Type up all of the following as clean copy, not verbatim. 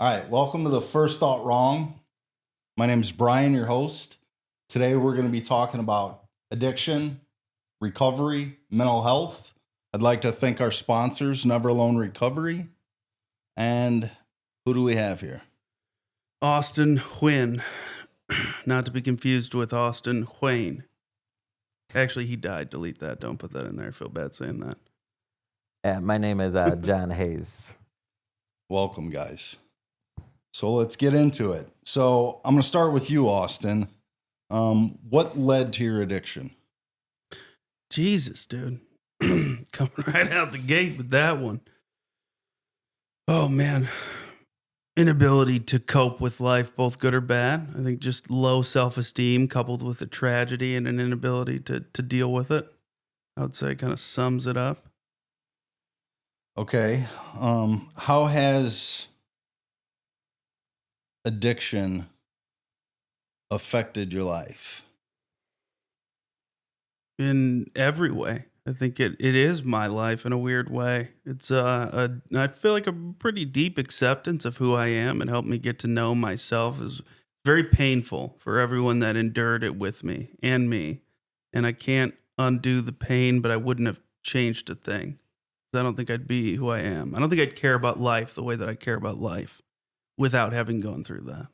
All right, welcome to the First Thought Wrong. My name is Brian, your host. Today we're going to be talking about addiction, recovery, mental health. I'd like to thank our sponsors, Never Alone Recovery. And who do we have here? Austin Wynn, not to be confused with Austin Wayne. Actually, he died. Delete that. Don't put that in there. I feel bad saying that. My name is John Hayes. Welcome, guys. So let's get into it. So I'm going to start with you, Austin. What led to your addiction? Jesus, dude. Coming right out the gate with that one. Oh, man. Inability to cope with life, both good or bad. I think just low self-esteem coupled with a tragedy and an inability to deal with it. I would say kind of sums it up. Okay. How has addiction affected your life? In every way. I think it is my life in a weird way. It's I feel like a pretty deep acceptance of who I am and helped me get to know myself is very painful for everyone that endured it with me and me. And I can't undo the pain, but I wouldn't have changed a thing. I don't think I'd be who I am. I don't think I'd care about life the way that I care about life without having gone through that.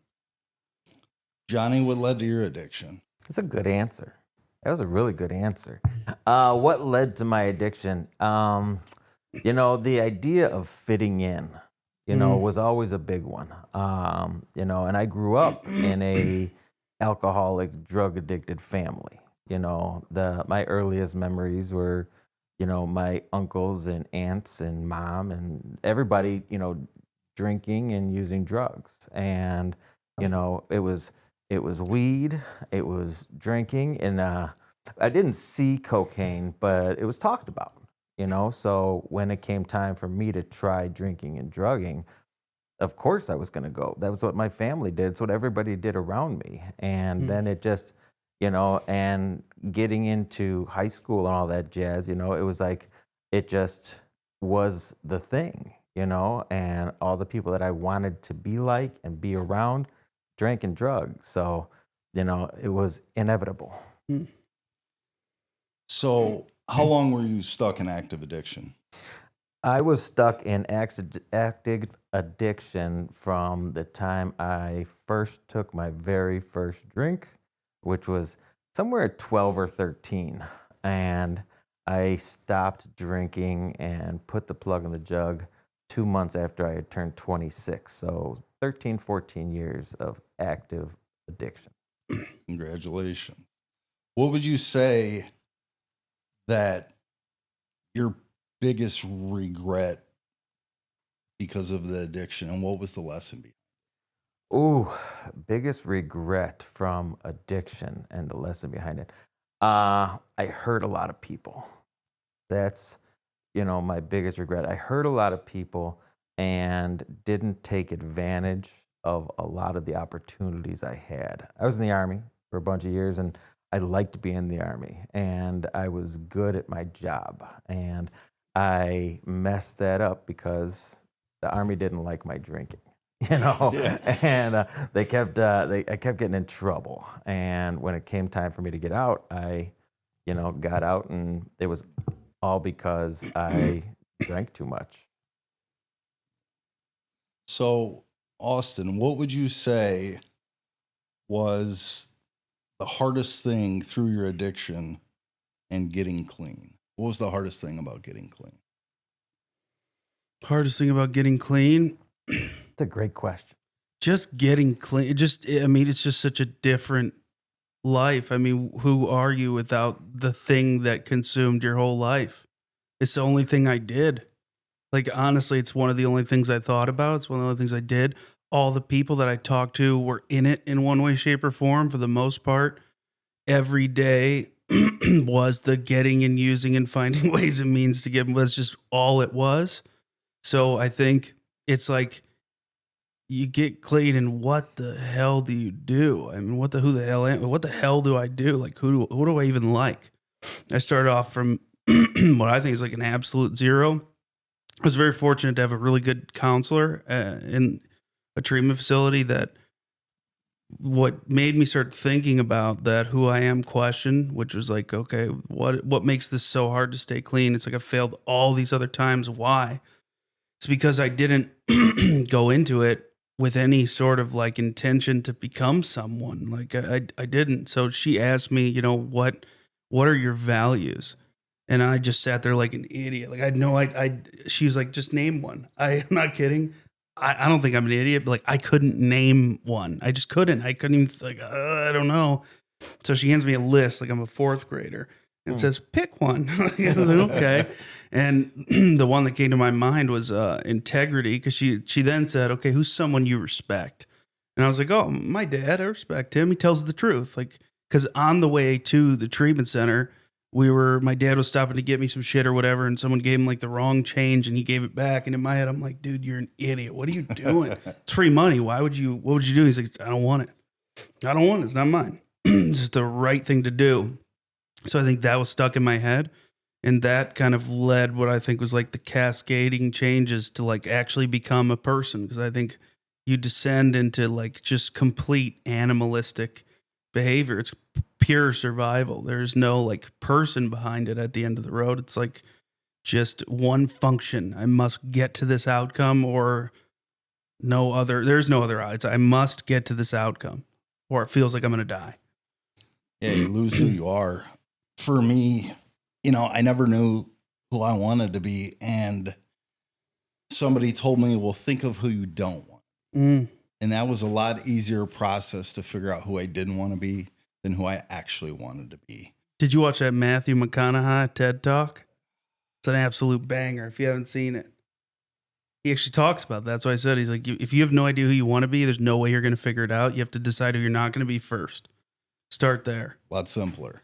Johnny, what led to your addiction? That's a good answer. That was a really good answer. What led to my addiction? The idea of fitting in, was always a big one. And I grew up in a alcoholic, drug addicted family. My earliest memories were, my uncles and aunts and mom and everybody, drinking and using drugs. And, it was weed, it was drinking, and I didn't see cocaine, but it was talked about, So when it came time for me to try drinking and drugging, of course I was going to go. That was what my family did. It's what everybody did around me. And then it just, and getting into high school and all that jazz, it was like, it just was the thing, and all the people that I wanted to be like and be around drank and drugged. So, it was inevitable. So how long were you stuck in active addiction? I was stuck in active addiction from the time I first took my very first drink, which was somewhere at 12 or 13. And I stopped drinking and put the plug in the jug 2 months after I had turned 26. So 13, 14 years of active addiction. Congratulations. What would you say that your biggest regret because of the addiction, and what was the lesson behind it? Ooh, biggest regret from addiction and the lesson behind it. I hurt a lot of people. That's, my biggest regret. I hurt a lot of people and didn't take advantage of a lot of the opportunities I had. I was in the Army for a bunch of years, and I liked being in the Army, and I was good at my job. And I messed that up because the Army didn't like my drinking, Yeah. and I kept getting in trouble. And when it came time for me to get out, I, got out, and it was all because I drank too much. So, Austin, what would you say was the hardest thing through your addiction and getting clean? What was the hardest thing about getting clean? Hardest thing about getting clean? It's a great question. Just getting clean. It's just such a different life. I mean, who are you without the thing that consumed your whole life? It's the only thing I did. Like, honestly, it's one of the only things I thought about. It's one of the only things I did. All the people that I talked to were in it in one way, shape, or form for the most part. Every day was the getting and using and finding ways and means to get, was just all it was. So I think it's like you get clean, and what the hell do you do? I mean, what the hell do I do? Like, who do I even like? I started off from what I think is like an absolute zero. I was very fortunate to have a really good counselor and a treatment facility that what made me start thinking about that who I am question, which was like, okay, what makes this so hard to stay clean? It's like I failed all these other times. Why? It's because I didn't go into it with any sort of like intention to become someone. Like I didn't. So she asked me, what are your values? And I just sat there like an idiot. Like I know she was like, just name one. I'm not kidding. I don't think I'm an idiot, but like I couldn't name one. I just couldn't. I couldn't even like, I don't know. So she hands me a list, like I'm a fourth grader, and says, pick one. I was like, okay. And the one that came to my mind was integrity, because she then said, okay, who's someone you respect? And I was like, oh, my dad, I respect him. He tells the truth. Like, because on the way to the treatment center, my dad was stopping to get me some shit or whatever, and someone gave him like the wrong change and he gave it back. And in my head, I'm like, dude, you're an idiot. What are you doing? It's free money. What would you do? He's like, I don't want it. I don't want it. It's not mine. It's just the right thing to do. So I think that was stuck in my head. And that kind of led what I think was like the cascading changes to like actually become a person. Because I think you descend into like just complete animalistic behavior. It's pure survival. There's no like person behind it at the end of the road. It's like just one function. I must get to this outcome or no other. There's no other odds. I must get to this outcome or it feels like I'm going to die. Yeah, you lose who you are. For me, I never knew who I wanted to be. And somebody told me, well, think of who you don't want. And that was a lot easier process to figure out who I didn't want to be than who I actually wanted to be. Did you watch that Matthew McConaughey TED Talk? It's an absolute banger if you haven't seen it. He actually talks about that. That's why I said, he's like, if you have no idea who you want to be, there's no way you're going to figure it out. You have to decide who you're not going to be first. Start there. A lot simpler.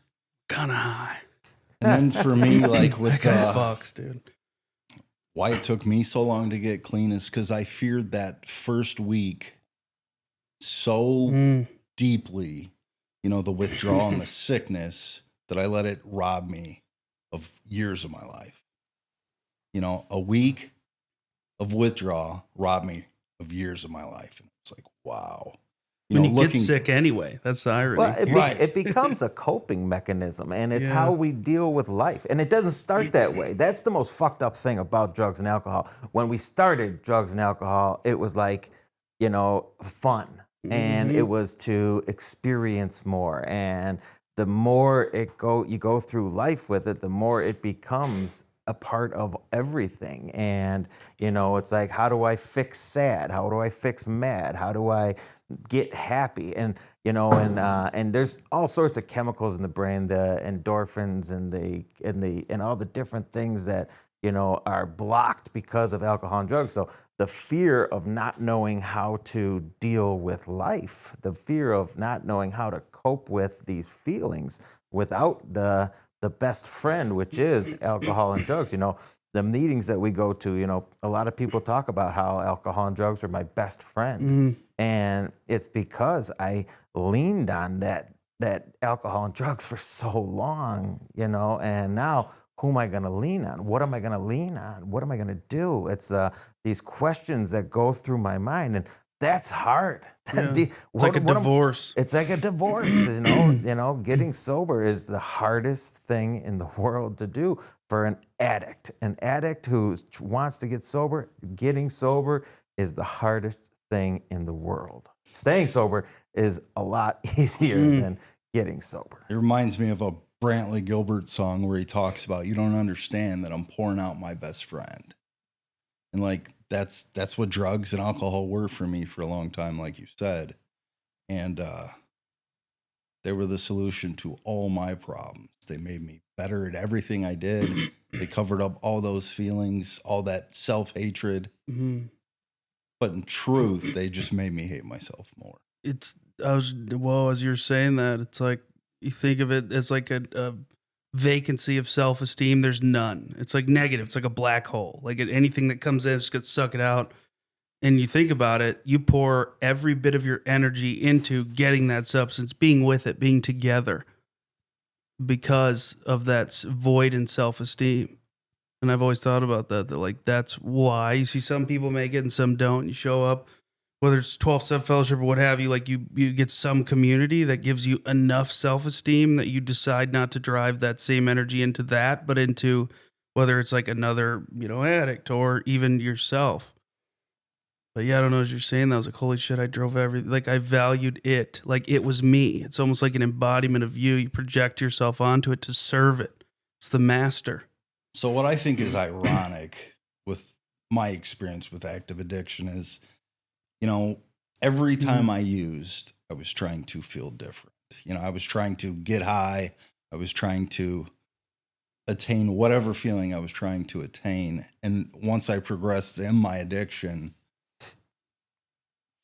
McConaughey. And then for me, like with fucks, dude. Why it took me so long to get clean is because I feared that first week so deeply, the withdrawal and the sickness, that I let it rob me of years of my life. A week of withdrawal robbed me of years of my life. And it's like, wow. When you get sick anyway, that's the irony. Well, it becomes a coping mechanism, and it's how we deal with life. And it doesn't start that way. That's the most fucked up thing about drugs and alcohol. When we started drugs and alcohol, it was like, fun. And it was to experience more. And the more you go through life with it, the more it becomes a part of everything. And, it's like, how do I fix sad? How do I fix mad? How do I get happy? And, and there's all sorts of chemicals in the brain, the endorphins and all the different things that, are blocked because of alcohol and drugs. So the fear of not knowing how to deal with life, the fear of not knowing how to cope with these feelings without the best friend, which is alcohol and drugs. The meetings that we go to, a lot of people talk about how alcohol and drugs are my best friend. And it's because I leaned on that alcohol and drugs for so long, and now who am I going to lean on? What am I going to lean on? What am I going to do? It's these questions that go through my mind, and that's hard. Yeah. It's like a divorce. It's like a divorce. Getting sober is the hardest thing in the world to do for an addict. An addict who wants to get sober, getting sober is the hardest thing in the world. Staying sober is a lot easier than getting sober. It reminds me of a Brantley Gilbert song where he talks about, you don't understand that I'm pouring out my best friend. And like, that's what drugs and alcohol were for me for a long time, like you said. And they were the solution to all my problems. They made me better at everything I did. They covered up all those feelings, all that self-hatred. But in truth, they just made me hate myself more. As you're saying that, it's like, you think of it as like a vacancy of self-esteem. There's none. It's like negative. It's like a black hole. Like anything that comes in, just gets suck it out. And you think about it, you pour every bit of your energy into getting that substance, being with it, being together, because of that void in self-esteem. And I've always thought about that like that's why you see some people make it and some don't. You show up whether it's 12-step fellowship or what have you, like you get some community that gives you enough self-esteem that you decide not to drive that same energy into that, but into whether it's like another, addict or even yourself. But yeah, I don't know, as you're saying that, I was like, holy shit, I drove everything. Like I valued it. Like it was me. It's almost like an embodiment of you. You project yourself onto it to serve it. It's the master. So what I think is ironic with my experience with active addiction is, every time I used, I was trying to feel different. I was trying to get high. I was trying to attain whatever feeling I was trying to attain. And once I progressed in my addiction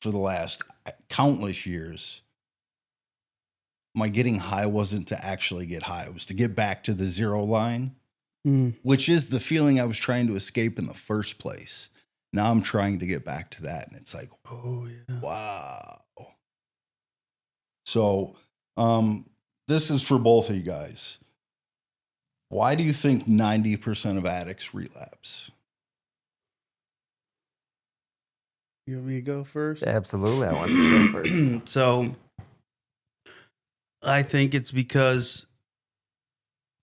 for the last countless years, my getting high wasn't to actually get high. It was to get back to the zero line, which is the feeling I was trying to escape in the first place. Now I'm trying to get back to that. And it's like, oh yeah, wow. So this is for both of you guys. Why do you think 90% of addicts relapse? You want me to go first? Absolutely, I want to go first. So I think it's because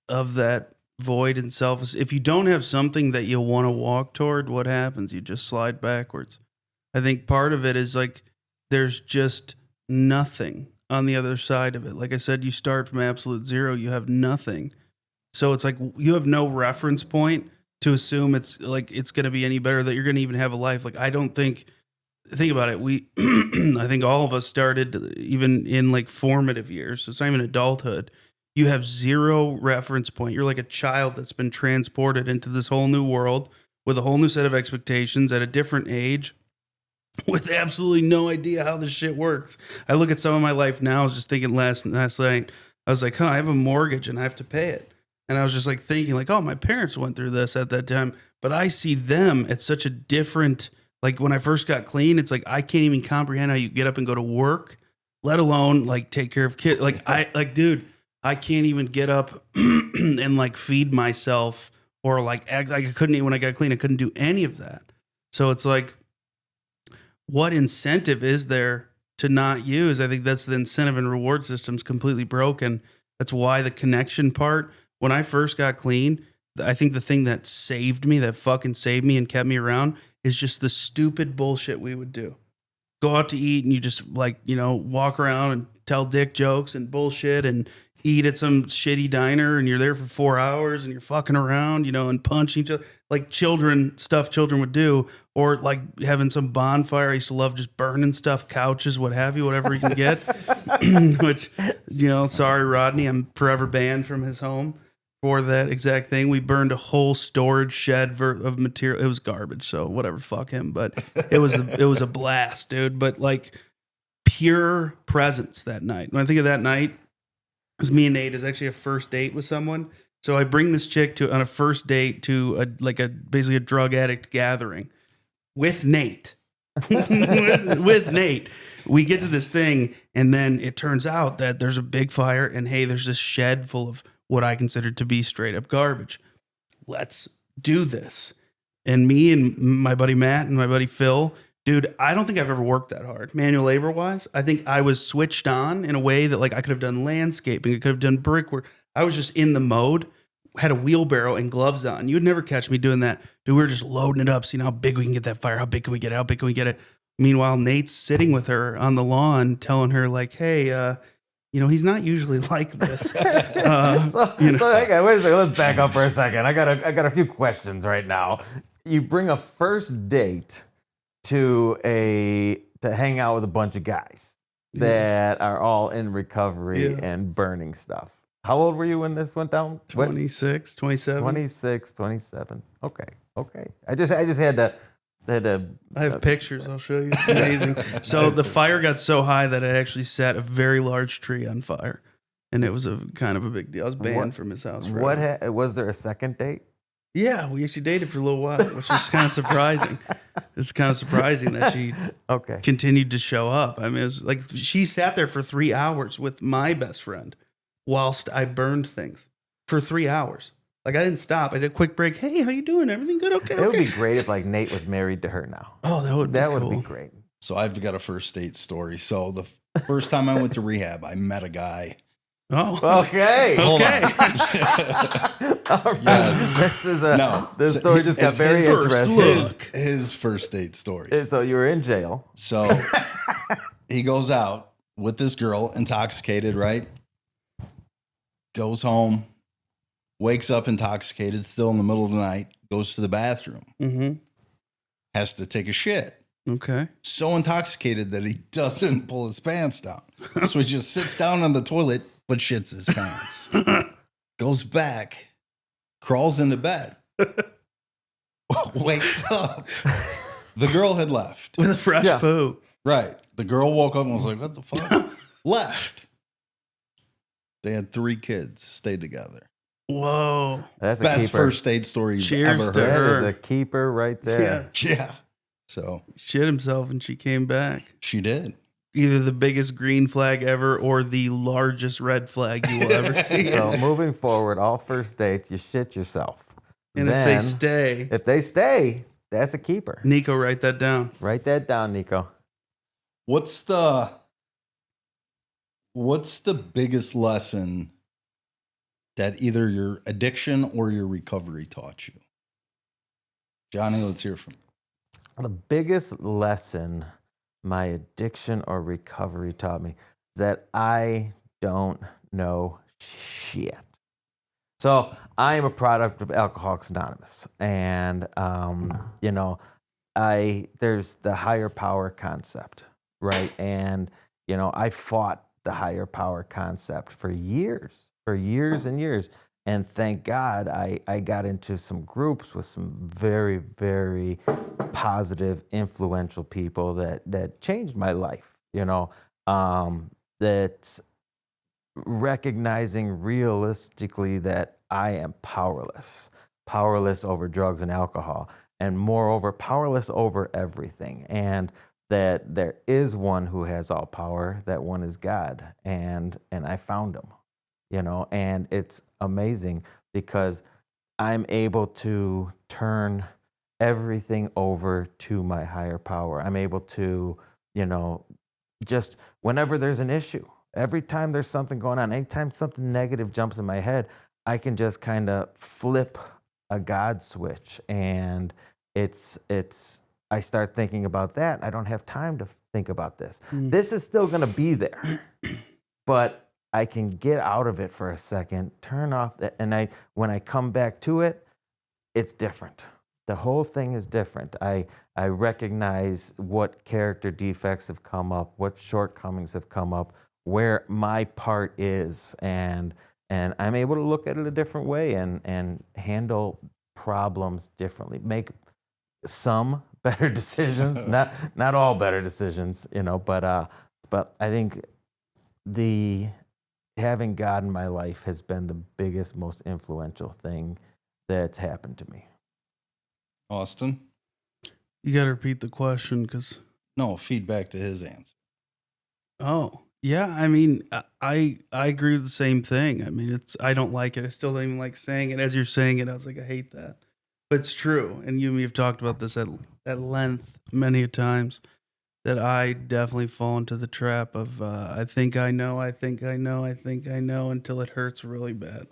of that void and self. If you don't have something that you want to walk toward, what happens? You just slide backwards. I think part of it is like there's just nothing on the other side of it. Like I said, you start from absolute zero, you have nothing. So it's like you have no reference point to assume it's like it's going to be any better, that you're going to even have a life. Like I don't think about it. I think all of us started even in like formative years. So it's not even adulthood. You have zero reference point. You're like a child that's been transported into this whole new world with a whole new set of expectations at a different age with absolutely no idea how this shit works. I look at some of my life now. I was just thinking last night, I was like, I have a mortgage and I have to pay it. And I was just like thinking like, oh, my parents went through this at that time, but I see them at such a different, like when I first got clean, it's like, I can't even comprehend how you get up and go to work, let alone like take care of kids. Dude, I can't even get up and like feed myself or like act like I couldn't eat when I got clean. I couldn't do any of that. So it's like, what incentive is there to not use? I think that's the incentive and reward system's completely broken. That's why the connection part, when I first got clean, I think the thing that saved me, that fucking saved me and kept me around, is just the stupid bullshit we would do. Go out to eat and you just like, walk around and tell dick jokes and bullshit and eat at some shitty diner and you're there for 4 hours and you're fucking around, and punching each other like stuff children would do, or like having some bonfire. I used to love just burning stuff, couches, what have you, whatever you can get, which, sorry, Rodney, I'm forever banned from his home for that exact thing. We burned a whole storage shed of material. It was garbage, so whatever, fuck him. But it was a blast, dude. But like pure presence that night. When I think of that night, it was me and Nate. It was actually a first date with someone. So I bring this chick on a first date to basically a drug addict gathering with Nate. with Nate. We get to this thing, and then it turns out that there's a big fire, and hey, there's this shed full of what I considered to be straight up garbage. Let's do this. And me and my buddy Matt and my buddy Phil, dude, I don't think I've ever worked that hard, manual labor wise. I think I was switched on in a way that like I could have done landscaping, I could have done brickwork. I was just in the mode, had a wheelbarrow and gloves on. You would never catch me doing that. Dude, we were just loading it up, seeing how big we can get that fire. How big can we get it? How big can we get it? Meanwhile, Nate's sitting with her on the lawn, telling her like, hey, he's not usually like this. Hang on, wait a second. Let's back up for a second. I got a few questions right now. You bring a first date to hang out with a bunch of guys that are all in recovery and burning stuff. How old were you when this went down? 26, 27. 26, 27. Okay. I just had to. I have pictures. I'll show you. It's amazing. So the fire got so high that it actually set a very large tree on fire, and it was a kind of a big deal. I was banned from his house. Was there a second date? Yeah, we actually dated for a little while, which is kind of surprising. It's kind of surprising that she continued to show up. I mean, it was like she sat there for 3 hours with my best friend whilst I burned things for 3 hours. Like I didn't stop. I did a quick break. Hey, how you doing? Everything good? Okay. It would be great if like Nate was married to her now. Oh, that would be cool. Be great. So I've got a first date story. So the first time I went to rehab, I met a guy. Oh, Okay. Hold Okay. on. All right. Yes. This is No. This So story just got it's very his first interesting. look. His first date story. So you were in jail. So he goes out with this girl, intoxicated, right? Goes home, wakes up intoxicated, still in the middle of the night, goes to the bathroom, Mm-hmm. has to take a shit. Okay. So intoxicated that he doesn't pull his pants down. So he just sits down on the toilet, but shits his pants. Goes back, crawls into bed, wakes up. The girl had left. With a fresh Yeah. poo. Right. The girl woke up and was like, what the fuck? Left. They had 3 kids, stayed together. Whoa. That's a Best keeper. first date story you've Cheers ever to heard. That her. is a keeper right there. Yeah. So Shit himself and she came back. she did. Either the biggest green flag ever or the largest red flag you will ever see. So moving forward, all first dates, you shit yourself. And Then, if they stay, that's a keeper. Nico, write that down. Write that down, Nico. What's the biggest lesson that either your addiction or your recovery taught you? Johnny, let's hear from you. The biggest lesson my addiction or recovery taught me is that I don't know shit. So I am a product of Alcoholics Anonymous, and there's the higher power concept, right? And I fought the higher power concept for years and years. And thank God I got into some groups with some very, very positive, influential people that changed my life, that's recognizing realistically that I am powerless over drugs and alcohol, and moreover, powerless over everything. And that there is one who has all power, that one is God. And I found him. And it's amazing because I'm able to turn everything over to my higher power. I'm able to, just whenever there's an issue, every time there's something going on, anytime something negative jumps in my head, I can just kind of flip a God switch, and I start thinking about that. I don't have time to think about this. This is still going to be there, but I can get out of it for a second, turn off that, and when I come back to it, it's different. The whole thing is different. I recognize what character defects have come up, what shortcomings have come up, where my part is, and I'm able to look at it a different way and handle problems differently, make some better decisions, not all better decisions, but I think having God in my life has been the biggest, most influential thing that's happened to me. Austin? You got to repeat the question because. No, feedback to his answer. Oh, yeah. I mean, I agree with the same thing. I mean, I don't like it. I still don't even like saying it. As you're saying it, I was like, I hate that. But it's true. And you and me have talked about this at length many a times, that I definitely fall into the trap of I think I know until it hurts really bad.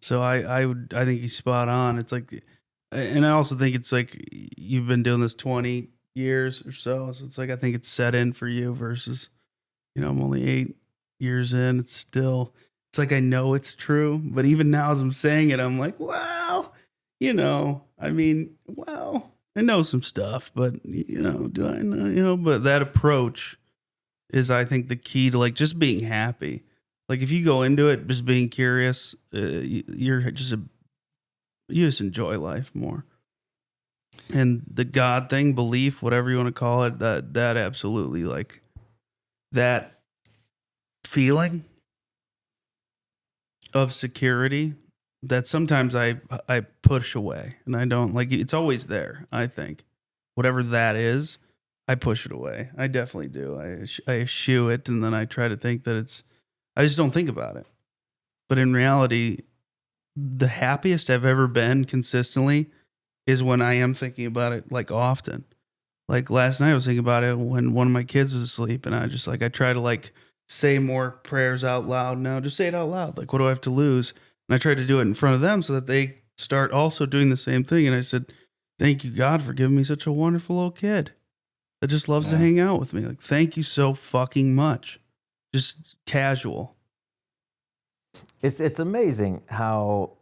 So I think he's spot on. It's like, and I also think it's like you've been doing this 20 years or so. So it's like I think it's set in for you versus, I'm only 8 years in. It's like I know it's true, but even now as I'm saying it, I'm like, wow, I know some stuff, but do I know? But that approach is, I think, the key to like just being happy. Like if you go into it just being curious, you just enjoy life more. And the God thing, belief, whatever you want to call it, that absolutely, like that feeling of security that sometimes I push away, and I don't like it. It's always there. I think whatever that is, I push it away. I definitely do. I eschew it, and then I try to think that I just don't think about it. But in reality, the happiest I've ever been consistently is when I am thinking about it, like often. Like last night I was thinking about it when one of my kids was asleep, and I try to like say more prayers out loud now. Just say it out loud. Like, what do I have to lose? And I tried to do it in front of them so that they start also doing the same thing. And I said, thank you, God, for giving me such a wonderful little kid that just loves to hang out with me. Like, thank you so fucking much. Just casual. It's amazing how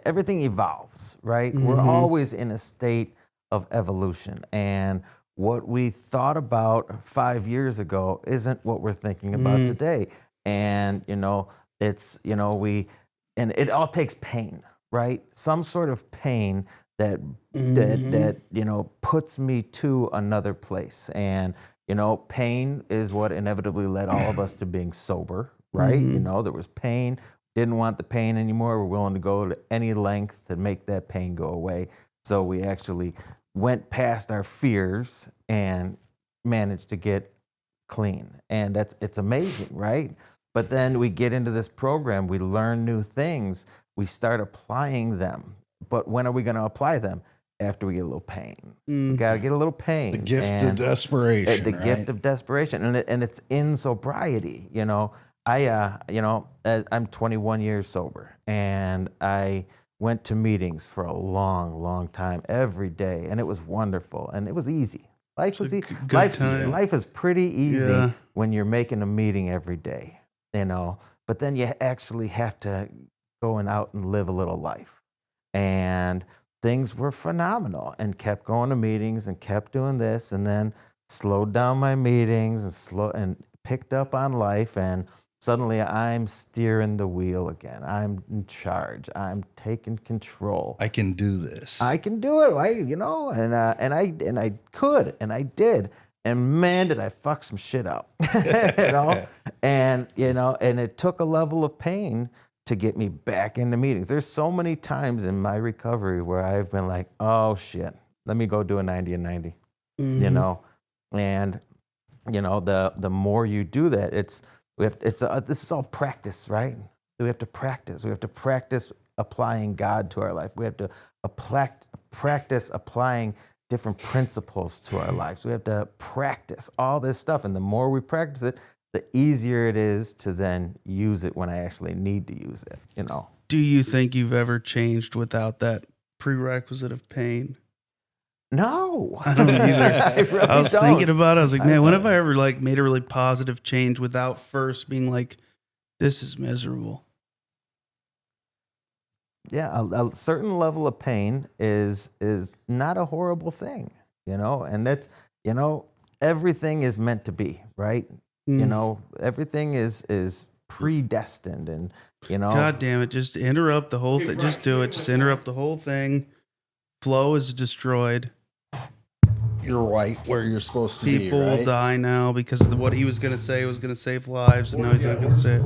everything evolves, right? We're always in a state of evolution, and what we thought about 5 years ago isn't what we're thinking about today. And it's and it all takes pain, right? Some sort of pain that puts me to another place. And pain is what inevitably led all of us to being sober, right? There was pain, didn't want the pain anymore. We're willing to go to any length to make that pain go away. So we actually went past our fears and managed to get clean. And it's amazing, right? But then we get into this program, we learn new things, we start applying them. But when are we going to apply them? After we get a little pain. We got to get a little pain. The gift of desperation. The gift of desperation. And it's in sobriety. I'm 21 years sober, and I went to meetings for a long, long time every day, and it was wonderful, and it was easy. Life was easy. Life is pretty easy when you're making a meeting every day, But then you actually have to go out and live a little life, and things were phenomenal, and kept going to meetings and kept doing this, and then slowed down my meetings and picked up on life, and suddenly I'm steering the wheel again. I'm in charge. I'm taking control. I can do this. I can do it. And I could, and I did. And man, did I fuck some shit up, And it took a level of pain to get me back into meetings. There's so many times in my recovery where I've been like, oh shit, let me go do a 90 and 90, And the more you do that, this is all practice, right? We have to practice. We have to practice applying God to our life. We have to practice applying different principles to our lives. We have to practice all this stuff. And the more we practice it, the easier it is to then use it when I actually need to use it, Do you think you've ever changed without that prerequisite of pain? No. I don't either. I was thinking about it. I was like, man, when have I ever made a really positive change without first being like, this is miserable? Yeah, a certain level of pain is not a horrible thing, and that's, everything is meant to be, right? Everything is predestined, and God damn it, just interrupt the whole thing. Just do it. Just interrupt the whole thing. Flow is destroyed. You're right where you're supposed to be. People will die now because what he was going to say was going to save lives, and now he's not going to say it.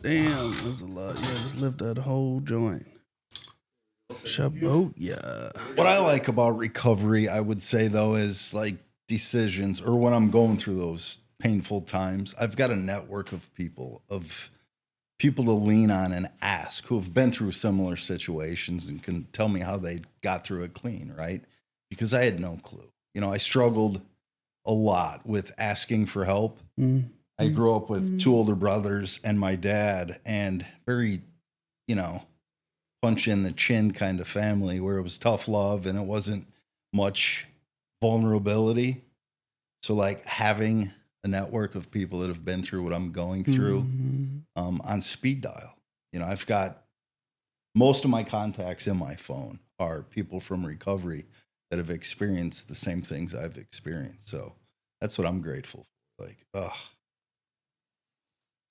Damn, that was a lot. Yeah, just lift that whole joint. Shaboya. What I like about recovery, I would say, though, is like decisions, or when I'm going through those painful times, I've got a network of people to lean on and ask who have been through similar situations and can tell me how they got through it clean, right? Because I had no clue. I struggled a lot with asking for help. I grew up with two older brothers and my dad, and very, punch in the chin kind of family where it was tough love and it wasn't much vulnerability. So like having a network of people that have been through what I'm going through on speed dial. I've got most of my contacts in my phone are people from recovery that have experienced the same things I've experienced. So that's what I'm grateful for.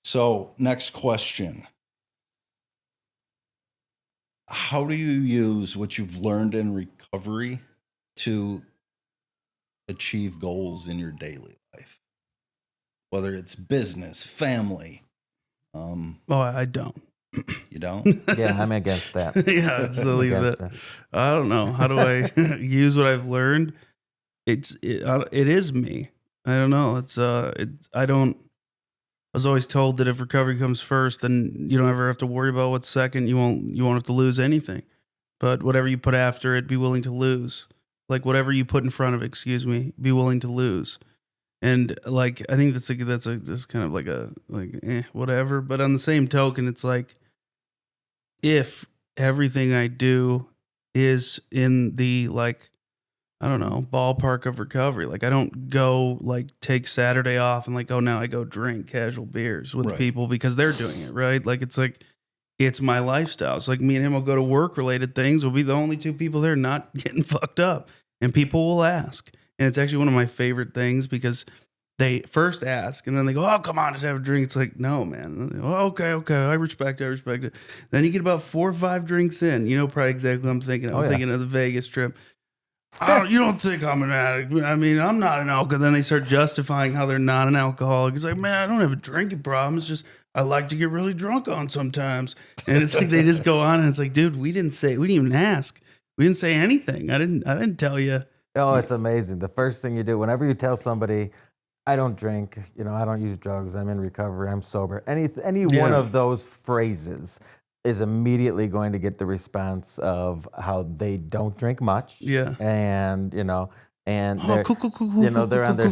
So next question. How do you use what you've learned in recovery to achieve goals in your daily life? Whether it's business, family. I don't. You don't? Yeah, I'm against that. Yeah, so leave that. I don't know. How do I use what I've learned? It is me. I don't know. I was always told that if recovery comes first, then you don't ever have to worry about what's second. You won't have to lose anything. But whatever you put after it, be willing to lose. Like whatever you put in front of it, be willing to lose. And like I think that's kind of like whatever. But on the same token, it's like if everything I do is in the like I don't know, ballpark of recovery. Like I don't go like take Saturday off and like, oh, now I go drink casual beers with Right. people because they're doing it, right? Like it's my lifestyle. It's like me and him will go to work related things. We'll be the only two people there not getting fucked up. And people will ask. And it's actually one of my favorite things because they first ask and then they go, oh, come on, let's have a drink. It's like, no, man. Oh, okay. I respect it. Then you get about 4 or 5 drinks in. You know probably exactly what I'm thinking. I'm thinking of the Vegas trip. Oh, you don't think I'm an addict? I mean, I'm not an alcoholic. Then they start justifying how they're not an alcoholic. It's like, man, I don't have a drinking problem. It's just I like to get really drunk on sometimes. And it's like they just go on and it's like, dude, we didn't even ask. We didn't say anything. I didn't tell you. Oh, it's amazing. The first thing you do whenever you tell somebody, I don't drink, I don't use drugs, I'm in recovery, I'm sober. Any one of those phrases is immediately going to get the response of how they don't drink much. Yeah. And, and they're, cool, they're on their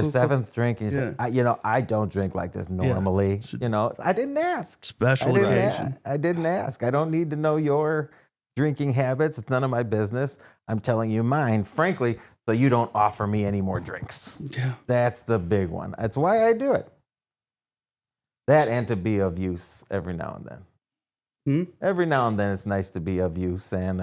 seventh drink. And you Yeah. say, I don't drink like this normally. I didn't ask. Special occasion. I didn't ask. I don't need to know your drinking habits. It's none of my business. I'm telling you mine, frankly, so you don't offer me any more drinks. Yeah. That's the big one. That's why I do it. That and to be of use every now and then. Every now and then it's nice to be of use and,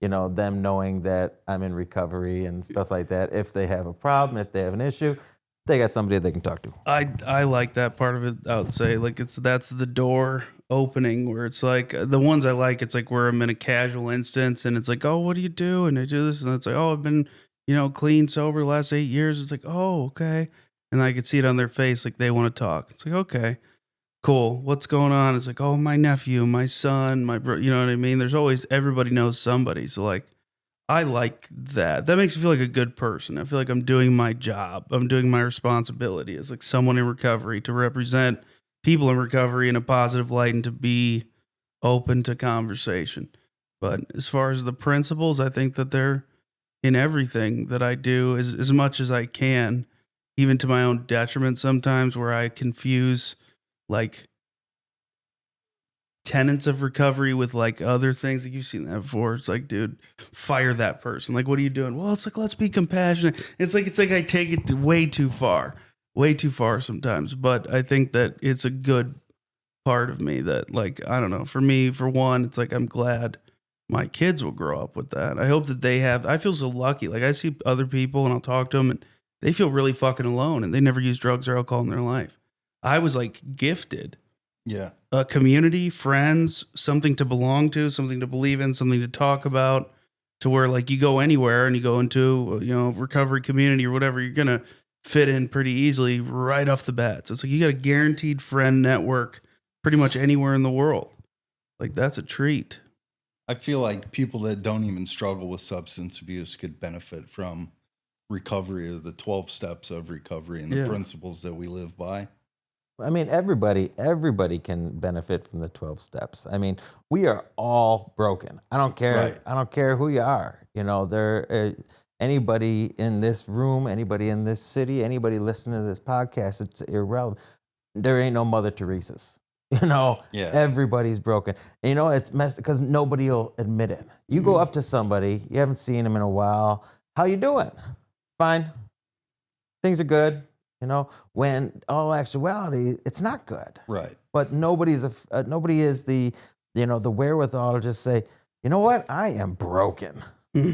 them knowing that I'm in recovery and stuff like that. If they have a problem, if they have an issue, they got somebody they can talk to. I like that part of it. I would say like that's the door opening where it's like the ones I like. It's like where I'm in a casual instance and it's like, oh, what do you do? And I do this and it's like, oh, I've been clean sober the last 8 years. It's like, oh, okay. And I could see it on their face like they want to talk. It's like, okay, cool. What's going on? It's like, oh, my nephew, my son, my bro. You know what I mean? There's always everybody knows somebody. So like. I like that. That makes me feel like a good person. I feel like I'm doing my job. I'm doing my responsibility as like someone in recovery to represent people in recovery in a positive light and to be open to conversation. But as far as the principles, I think that they're in everything that I do as much as I can, even to my own detriment sometimes where I confuse like tenets of recovery with like other things. Like you've seen that before. It's like, dude, fire that person. Like, what are you doing? Well, it's like, let's be compassionate. It's like I take it way too far sometimes. But I think that it's a good part of me that like, I don't know, for me, for one, it's like, I'm glad my kids will grow up with that. I hope that I feel so lucky. Like I see other people and I'll talk to them and they feel really fucking alone and they never use drugs or alcohol in their life. I was like gifted. Yeah. A community, friends, something to belong to, something to believe in, something to talk about, to where like you go anywhere and you go into, recovery community or whatever, you're going to fit in pretty easily right off the bat. So it's like you got a guaranteed friend network pretty much anywhere in the world. Like that's a treat. I feel like people that don't even struggle with substance abuse could benefit from recovery or the 12 steps of recovery and the principles that we live by. I mean, everybody can benefit from the 12 steps. I mean, we are all broken. I don't care. Right. I don't care who you are. Anybody in this room, anybody in this city, anybody listening to this podcast, it's irrelevant. There ain't no Mother Teresa's. Everybody's broken. And it's messed because nobody will admit it. You go up to somebody, you haven't seen them in a while. How you doing? Fine. Things are good. When all actuality, it's not good. Right. But nobody is the wherewithal to just say, you know what? I am broken.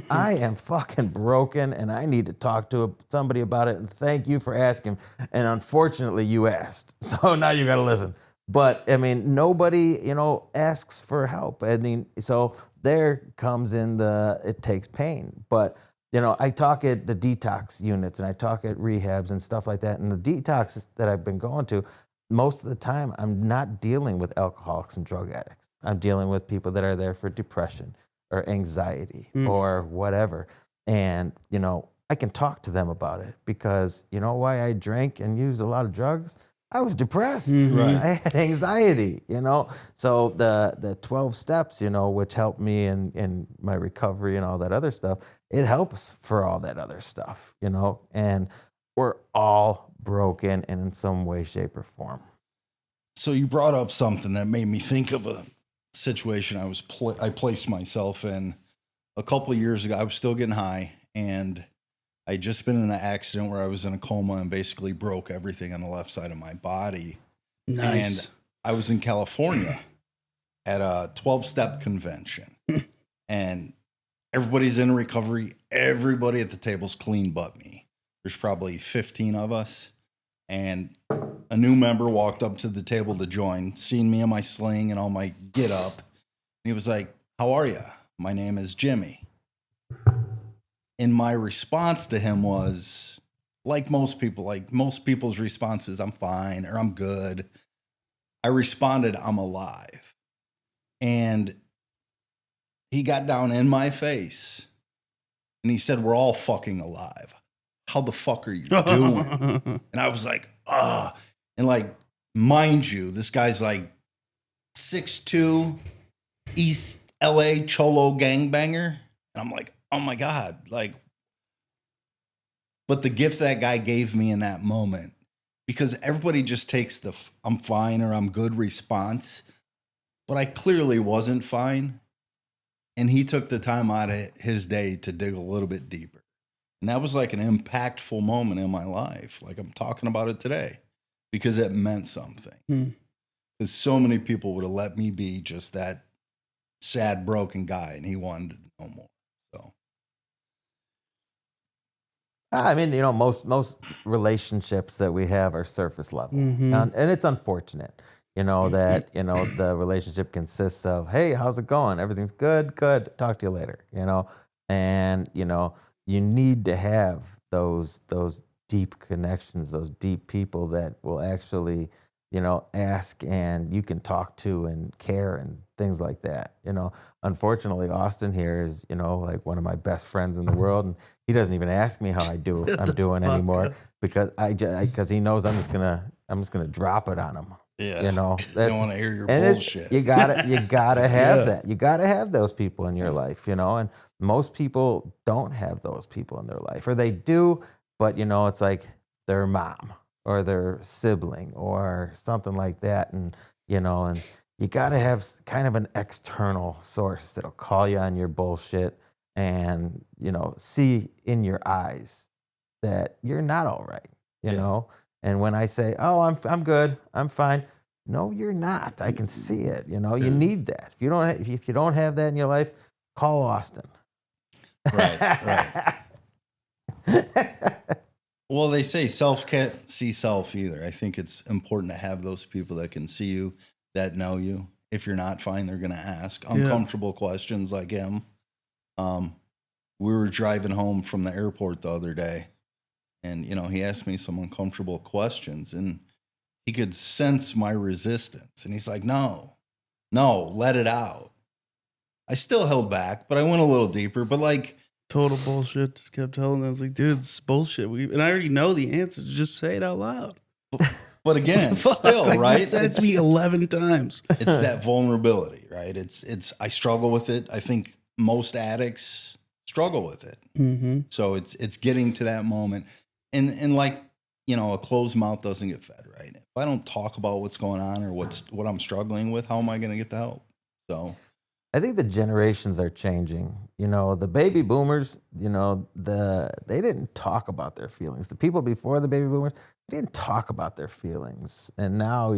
I am fucking broken, and I need to talk to somebody about it. And thank you for asking. And unfortunately, you asked, so now you got to listen. But I mean, nobody, asks for help. I mean, so there comes in it takes pain, but. I talk at the detox units and I talk at rehabs and stuff like that. And the detoxes that I've been going to, most of the time, I'm not dealing with alcoholics and drug addicts. I'm dealing with people that are there for depression or anxiety or whatever. And, I can talk to them about it because you know why I drank and used a lot of drugs? I was depressed. Right. I had anxiety, So the 12 steps, which helped me in my recovery and all that other stuff, it helps for all that other stuff, and we're all broken in some way, shape, or form. So you brought up something that made me think of a situation I placed myself in a couple of years ago. I was still getting high, and I'd just been in an accident where I was in a coma and basically broke everything on the left side of my body. Nice. And I was in California at a 12-step convention, and everybody's in recovery. Everybody at the table's clean but me. There's probably 15 of us. And a new member walked up to the table to join, seen me in my sling and all my get up. And he was like, "How are you? My name is Jimmy." And my response to him was, like most people's response is, "I'm fine," or "I'm good." I responded, "I'm alive." And he got down in my face and he said, "We're all fucking alive. How the fuck are you doing?" And I was like, "Ah." And like, mind you, this guy's like 6'2", East LA Cholo gangbanger. And I'm like, oh my God. Like, but the gift that guy gave me in that moment, because everybody just takes the "I'm fine" or "I'm good" response, but I clearly wasn't fine. And he took the time out of his day to dig a little bit deeper. And that was like an impactful moment in my life. Like, I'm talking about it today because it meant something. Because so many people would have let me be just that sad, broken guy, and he wanted to know more. So, I mean, most relationships that we have are surface level, and it's unfortunate, that the relationship consists of, "Hey, how's it going? Everything's good, good. Talk to you later," and you need to have those deep connections, those deep people that will actually, ask and you can talk to and care and things like that. Unfortunately, Austin here is, like one of my best friends in the world, and he doesn't even ask me how I'm doing anymore because he knows I'm just gonna drop it on him. yeah, You know, they don't want to hear your and bullshit. you gotta have Yeah. that. You gotta have those people in your life, and most people don't have those people in their life, or they do, but it's like their mom or their sibling or something like that, and and you gotta have kind of an external source that'll call you on your bullshit and see in your eyes that you're not all right, Yeah. and when I say, "Oh, I'm good, I'm fine," no, you're not. I can see it. You need that. If you don't have that in your life, call Austin. Right. Well, they say self can't see self either. I think it's important to have those people that can see you, that know you. If you're not fine, they're going to ask uncomfortable questions like him. We were driving home from the airport the other day, and he asked me some uncomfortable questions, and he could sense my resistance, and he's like, "No, let it out." I still held back, but I went a little deeper. But like, Total bullshit. Just kept telling them. I was like, dude, this is bullshit. And I already know the answer. Just say it out loud. but again, Fuck, still, like, right? You said it to me 11 times. It's that vulnerability, right? It's I struggle with it. I think most addicts struggle with it. Mm-hmm. So it's getting to that moment, and like a closed mouth doesn't get fed, right? If I don't talk about what's going on or what I'm struggling with, how am I going to get the help? So I think the generations are changing. The baby boomers, they didn't talk about their feelings. The people before the baby boomers, they didn't talk about their feelings. And now,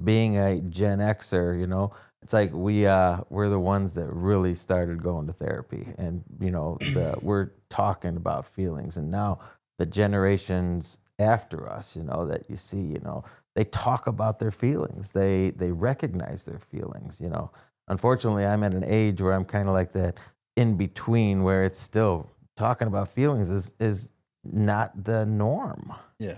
being a Gen Xer, it's like we're the ones that really started going to therapy, and we're talking about feelings. And now the generations after us, that you see, they talk about their feelings. They recognize their feelings. Unfortunately, I'm at an age where I'm kind of like that in between, where it's still talking about feelings is not the norm. yeah,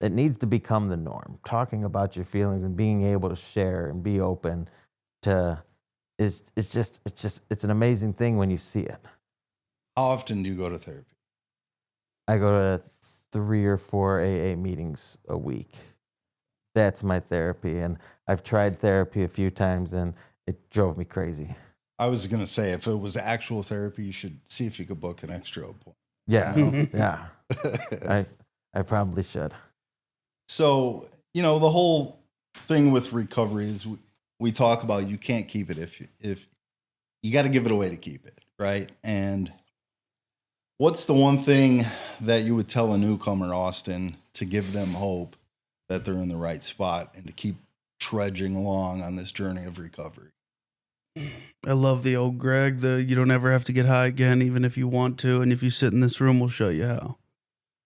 It needs to become the norm. Talking about your feelings and being able to share and be open to it's an amazing thing when you see it. how often do you go to therapy? I go to 3 or 4 AA meetings a week. That's my therapy, and I've tried therapy a few times, and it drove me crazy. I was going to say, if it was actual therapy, you should see if you could book an extra appointment. Yeah, You yeah. I probably should. So, the whole thing with recovery is we talk about you can't keep it if you got to give it away to keep it, right? And what's the one thing that you would tell a newcomer, Austin, to give them hope that they're in the right spot and to keep trudging along on this journey of recovery? I love the old Greg, you don't ever have to get high again, even if you want to. And if you sit in this room, we'll show you how.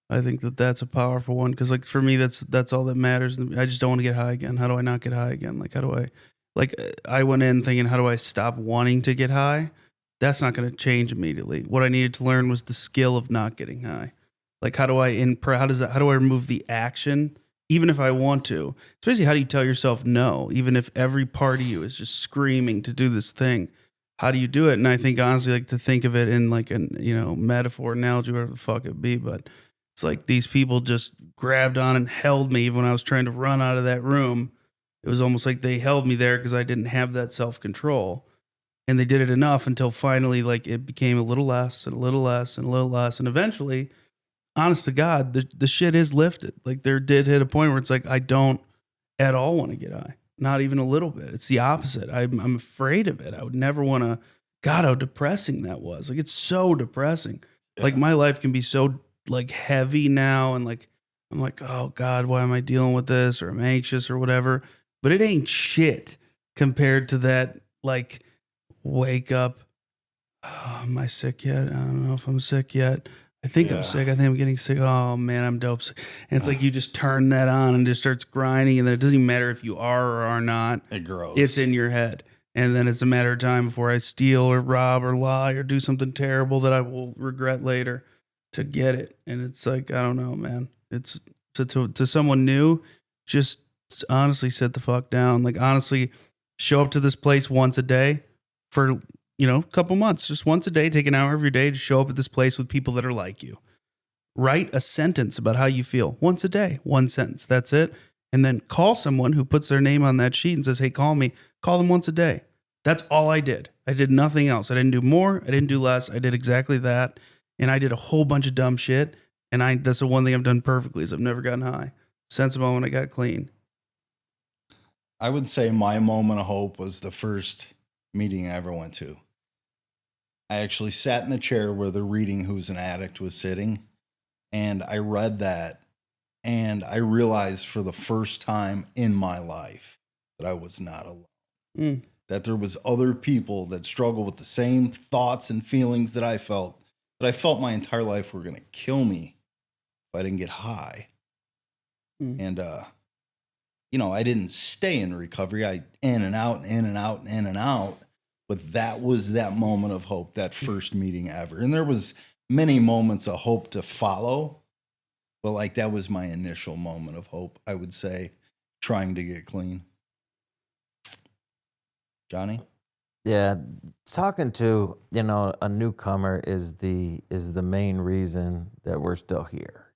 I think that's a powerful one. Cause like for me, that's all that matters. I just don't want to get high again. How do I not get high again? Like, I went in thinking, how do I stop wanting to get high? That's not going to change immediately. What I needed to learn was the skill of not getting high. Like, how do I remove the action? Even if I want to, it's basically how do you tell yourself no, even if every part of you is just screaming to do this thing? How do you do it? And I think honestly, like to think of it in like an metaphor, analogy, whatever the fuck it be, but it's like these people just grabbed on and held me even when I was trying to run out of that room. It was almost like they held me there because I didn't have that self control, and they did it enough until finally, like it became a little less and a little less and a little less, and eventually, honest to God, the shit is lifted. Like there did hit a point where it's like I don't at all want to get high, not even a little bit. It's the opposite. I'm afraid of it. I would never want to. God, how depressing that was. Like it's so depressing. Yeah. Like my life can be so like heavy now, and like I'm like, oh God, why am I dealing with this? Or I'm anxious or whatever. But it ain't shit compared to that. Like wake up. Oh, am I sick yet? I don't know if I'm sick yet. I think I'm sick. I think I'm getting sick. Oh man, I'm dope sick. And it's like you just turn that on and just starts grinding, and then it doesn't even matter if you are or are not. It grows. It's in your head. And then it's a matter of time before I steal or rob or lie or do something terrible that I will regret later to get it. And it's like, I don't know, man. It's to someone new, just honestly sit the fuck down. Like honestly, show up to this place once a day for a couple months, just once a day, take an hour of your day to show up at this place with people that are like you. Write a sentence about how you feel once a day, one sentence. That's it. And then call someone who puts their name on that sheet and says, hey, call me. Call them once a day. That's all I did. I did nothing else. I didn't do more. I didn't do less. I did exactly that. And I did a whole bunch of dumb shit. And that's the one thing I've done perfectly is I've never gotten high. Since the moment I got clean. I would say my moment of hope was the first meeting I ever went to. I actually sat in the chair where the reading Who's an Addict was sitting, and I read that, and I realized for the first time in my life that I was not alone, that there was other people that struggle with the same thoughts and feelings that I felt my entire life were going to kill me if I didn't get high. And, I didn't stay in recovery. I in and out and in and out and in and out. But that was that moment of hope, that first meeting ever. And there was many moments of hope to follow. But like that was my initial moment of hope, I would say, trying to get clean. Johnny? Yeah, talking to a newcomer is the main reason that we're still here.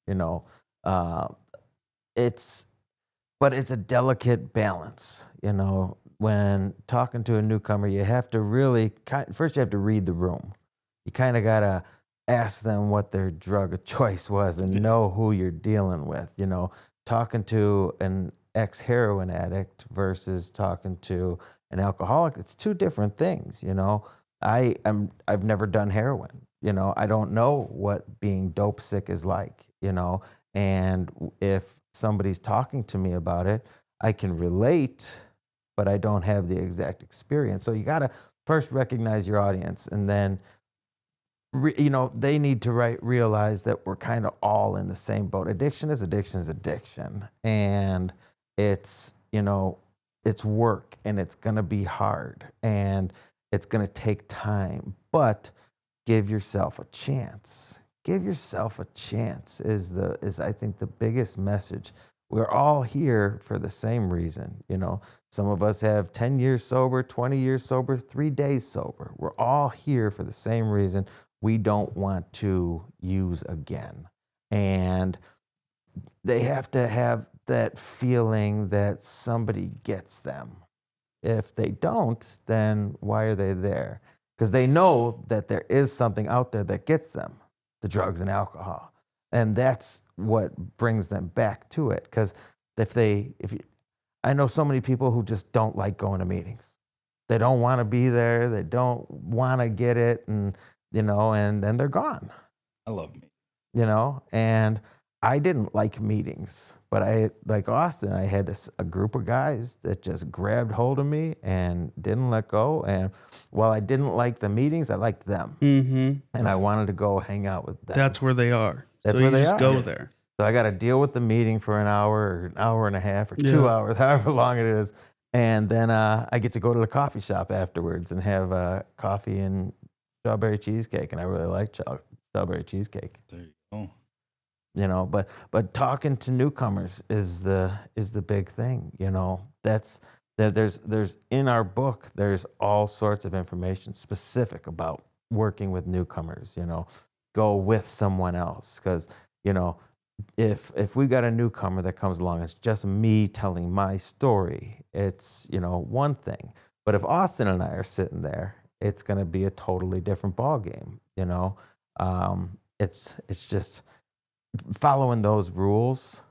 But it's a delicate balance. When talking to a newcomer, you have to really first you have to read the room. You kind of gotta ask them what their drug of choice was and know who you're dealing with. Talking to an ex-heroin addict versus talking to an alcoholic, it's two different things. I've never done heroin. I don't know what being dope sick is like. And if somebody's talking to me about it, I can relate, but I don't have the exact experience. So you got to first recognize your audience, and then, they need to realize that we're kind of all in the same boat. Addiction is addiction. And it's work, and it's going to be hard, and it's going to take time, but give yourself a chance. Give yourself a chance is I think the biggest message. We're all here for the same reason. Some of us have 10 years sober, 20 years sober, 3 days sober. We're all here for the same reason. We don't want to use again. And they have to have that feeling that somebody gets them. if they don't, then why are they there? Because they know that there is something out there that gets them, the drugs and alcohol. And that's what brings them back to it. Because I know so many people who just don't like going to meetings. They don't want to be there. They don't want to get it. And, and then they're gone. I love me. And I didn't like meetings, but like Austin, I had a group of guys that just grabbed hold of me and didn't let go. And while I didn't like the meetings, I liked them. Mm-hmm. And I wanted to go hang out with them. That's where they are. That's so where you they just are. go there. So I got to deal with the meeting for an hour or an hour and a half or 2 hours, however long it is. And then I get to go to the coffee shop afterwards and have coffee and strawberry cheesecake. And I really like strawberry cheesecake. There you go. But talking to newcomers is the big thing. There's in our book, there's all sorts of information specific about working with newcomers. Go with someone else, because if we got a newcomer that comes along, it's just me telling my story. It's one thing, but if Austin and I are sitting there, it's going to be a totally different ball game. It's just following those rules,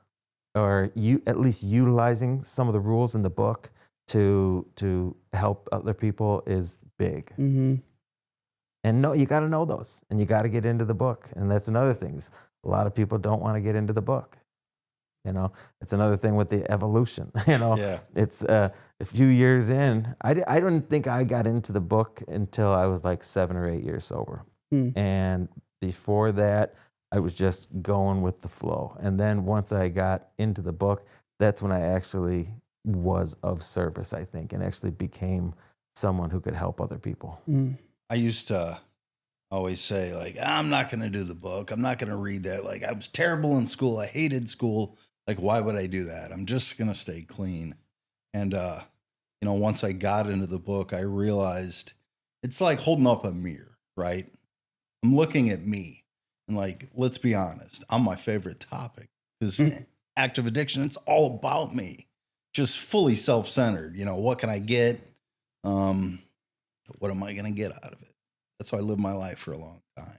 or you at least utilizing some of the rules in the book to help other people is big. Mm-hmm. And you got to know those, and you got to get into the book. And that's another thing. A lot of people don't want to get into the book. It's another thing with the evolution. Yeah. It's a few years in. I don't think I got into the book until I was like 7 or 8 years sober. And before that, I was just going with the flow. And then once I got into the book, that's when I actually was of service, I think, and actually became someone who could help other people. I used to always say, like, I'm not going to do the book. I'm not going to read that. Like, I was terrible in school. I hated school. Like, why would I do that? I'm just going to stay clean. And, once I got into the book, I realized it's like holding up a mirror, right? I'm looking at me. And like, let's be honest, I'm my favorite topic, because active addiction, it's all about me, just fully self-centered. What can I get? What am I going to get out of it? That's how I lived my life for a long time.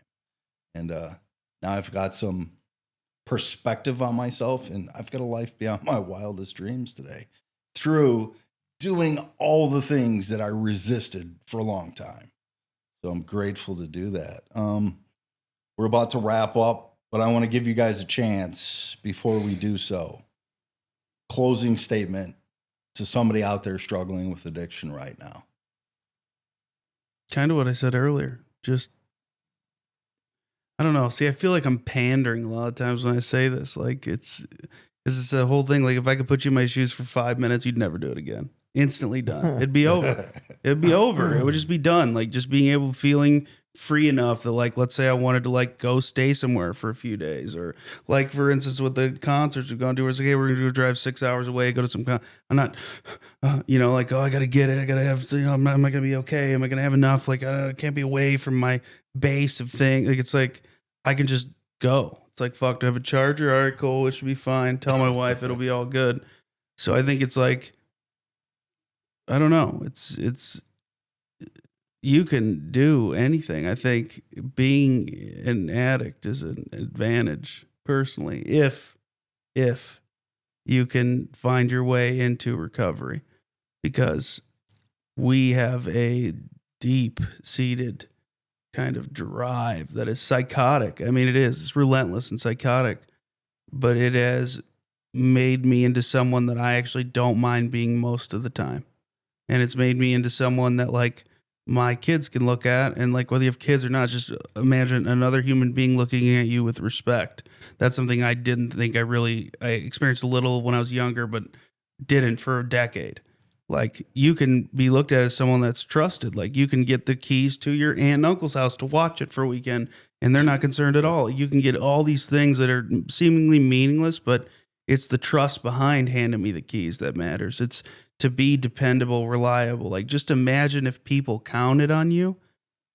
And now I've got some perspective on myself, and I've got a life beyond my wildest dreams today through doing all the things that I resisted for a long time. So I'm grateful to do that. We're about to wrap up, but I want to give you guys a chance before we do so. Closing statement to somebody out there struggling with addiction right now. Kind of what I said earlier. Just, I don't know. See, I feel like I'm pandering a lot of times when I say this. Like, it's a whole thing. Like, if I could put you in my shoes for 5 minutes, you'd never do it again. Instantly done. It'd be over. It'd be over. It would just be done. Like, just being able, feeling free enough that, like, let's say I wanted to, like, go stay somewhere for a few days, or like, for instance, with the concerts we've gone to, where it's like, hey, we're gonna drive 6 hours away, go to some I'm not like, oh, I gotta get it, I gotta have, am I gonna be okay, am I gonna have enough, like, I can't be away from my base of things. Like, it's like I can just go. It's like, fuck, do I have a charger? All right, cool, it should be fine. Tell my wife it'll be all good. So I think it's like, I don't know, it's you can do anything. I think being an addict is an advantage, personally, if you can find your way into recovery, because we have a deep-seated kind of drive that is psychotic. I mean, it's relentless and psychotic, but it has made me into someone that I actually don't mind being most of the time. And it's made me into someone that, like, my kids can look at, and, like, whether you have kids or not, just imagine another human being looking at you with respect. That's something I didn't think I experienced a little when I was younger, but didn't for a decade. Like, you can be looked at as someone that's trusted. Like, you can get the keys to your aunt and uncle's house to watch it for a weekend, and they're not concerned at all. You can get all these things that are seemingly meaningless, but it's the trust behind handing me the keys that matters. It's to be dependable, reliable. Like, just imagine if people counted on you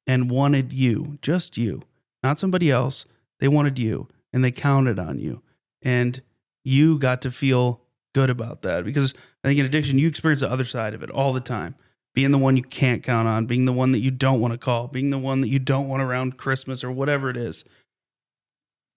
and wanted you, just you, not somebody else. They wanted you, and they counted on you, and you got to feel good about that, because I think in addiction, you experience the other side of it all the time. Being the one you can't count on, being the one that you don't want to call, being the one that you don't want around Christmas or whatever it is.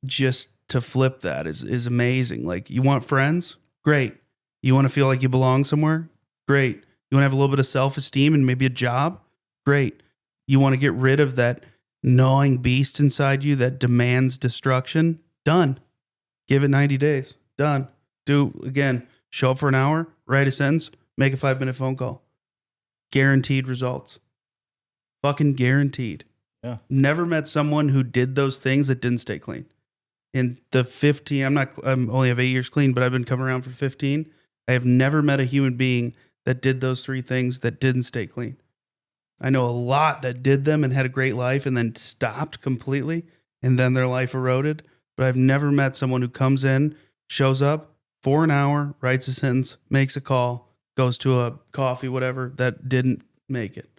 Just to flip that is amazing. Like, you want friends? Great. You want to feel like you belong somewhere? Great. You want to have a little bit of self-esteem and maybe a job? Great. You want to get rid of that gnawing beast inside you that demands destruction? Done. Give it 90 days. Done. Do again. Show up for an hour, write a sentence, make a 5-minute phone call. Guaranteed results. Fucking guaranteed. Yeah. Never met someone who did those things that didn't stay clean. In the 15, I'm only have 8 years clean, but I've been coming around for 15. I have never met a human being that did those 3 things that didn't stay clean. I know a lot that did them and had a great life and then stopped completely, and then their life eroded. But I've never met someone who comes in, shows up for an hour, writes a sentence, makes a call, goes to a coffee, whatever, that didn't make it.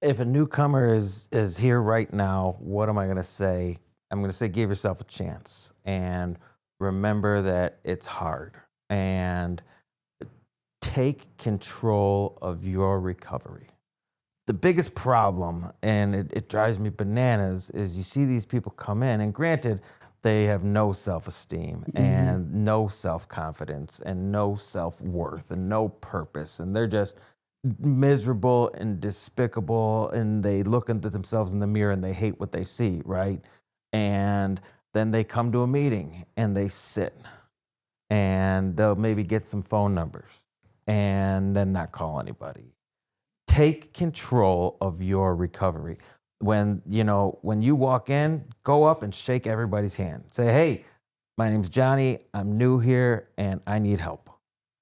If a newcomer is here right now, what am I going to say? I'm going to say, give yourself a chance and remember that it's hard, and take control of your recovery. The biggest problem, and it drives me bananas, is you see these people come in, and granted, they have no self-esteem and no self-confidence and no self-worth and no purpose, and they're just miserable and despicable, and they look at themselves in the mirror and they hate what they see, right? And then they come to a meeting and they sit, and they'll maybe get some phone numbers and then not call anybody. Take control of your recovery. When you walk in, go up and shake everybody's hand. Say, hey, my name's Johnny, I'm new here and I need help.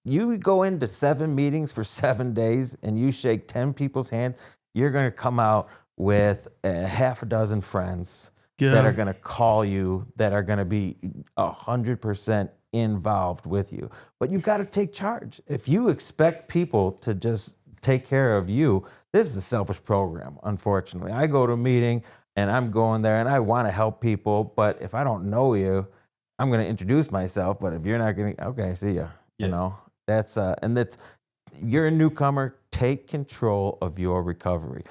You go into 7 meetings for 7 days and you shake 10 people's hands, you're going to come out with a half a dozen friends that are going to call you, that are going to be 100% involved with you. But you've got to take charge. If you expect people to just take care of you, this is a selfish program, unfortunately. I go to a meeting and I'm going there and I want to help people, but if I don't know you, I'm going to introduce myself, but if you're not going to, okay, see ya, you know. That's you're a newcomer. Take control of your recovery.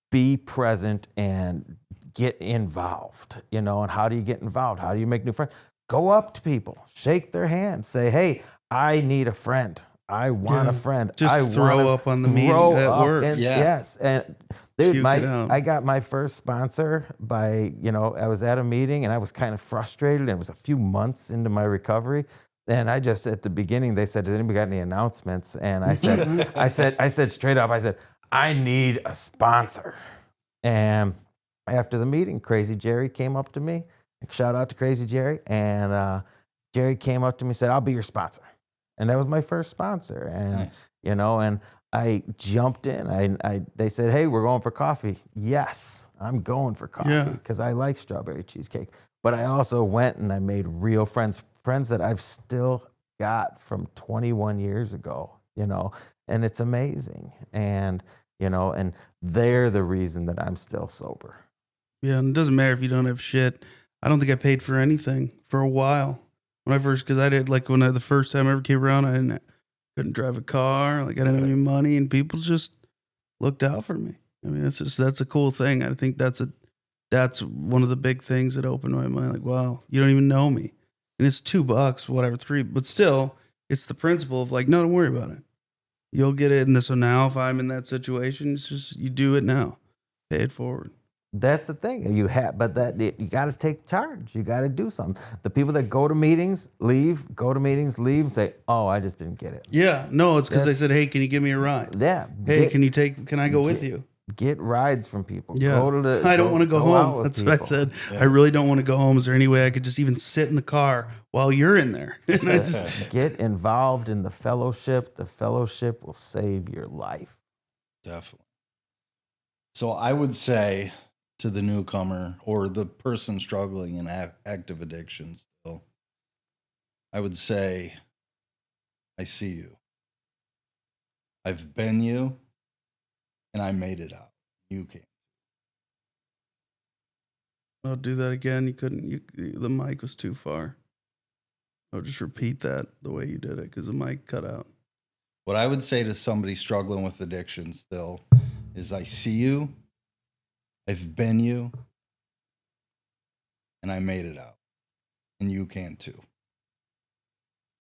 Be present and get involved. And how do you get involved? How do you make new friends? Go up to people, shake their hands, say, "Hey, I need a friend. I want a friend." Just throw up on the meeting. That works. Yes, and dude, I got my first sponsor by I was at a meeting and I was kind of frustrated, and it was a few months into my recovery. And I just, at the beginning, they said, "Has anybody got any announcements?" And I said, I said straight up, I need a sponsor. And after the meeting, Crazy Jerry came up to me. Shout out to Crazy Jerry. And Jerry came up to me and said, "I'll be your sponsor." And that was my first sponsor. And, nice. And I jumped in. They said, "Hey, we're going for coffee." Yes, I'm going for coffee because I like strawberry cheesecake. But I also went and I made real friends that I've still got from 21 years ago, and it's amazing. And, and they're the reason that I'm still sober. Yeah, and it doesn't matter if you don't have shit. I don't think I paid for anything for a while. Because I did, the first time I ever came around, I couldn't drive a car. I didn't have any money, and people just looked out for me. I mean, that's a cool thing. I think that's one of the big things that opened my mind. Wow, you don't even know me. And it's $2, whatever, $3, but still, it's the principle of no, don't worry about it. You'll get it. And so now, if I'm in that situation, it's just you do it now, pay it forward. That's the thing. You got to take charge. You got to do something. The people that go to meetings, leave, and say, "Oh, I just didn't get it." Yeah, no, it's because they said, "Hey, can you give me a ride?" Yeah. Hey, can I go with you? Get rides from people. Yeah. I don't want to go home. That's what I said. Yeah. I really don't want to go home. Is there any way I could just even sit in the car while you're in there? Get involved in the fellowship. The fellowship will save your life. Definitely. So I would say to the newcomer or the person struggling in active addictions, I would say, I see you. I've been you. And I made it out. You can't. I'll do that again. You couldn't. The mic was too far. I'll just repeat that the way you did it because the mic cut out. What I would say to somebody struggling with addiction still is I see you, I've been you, and I made it out. And you can too.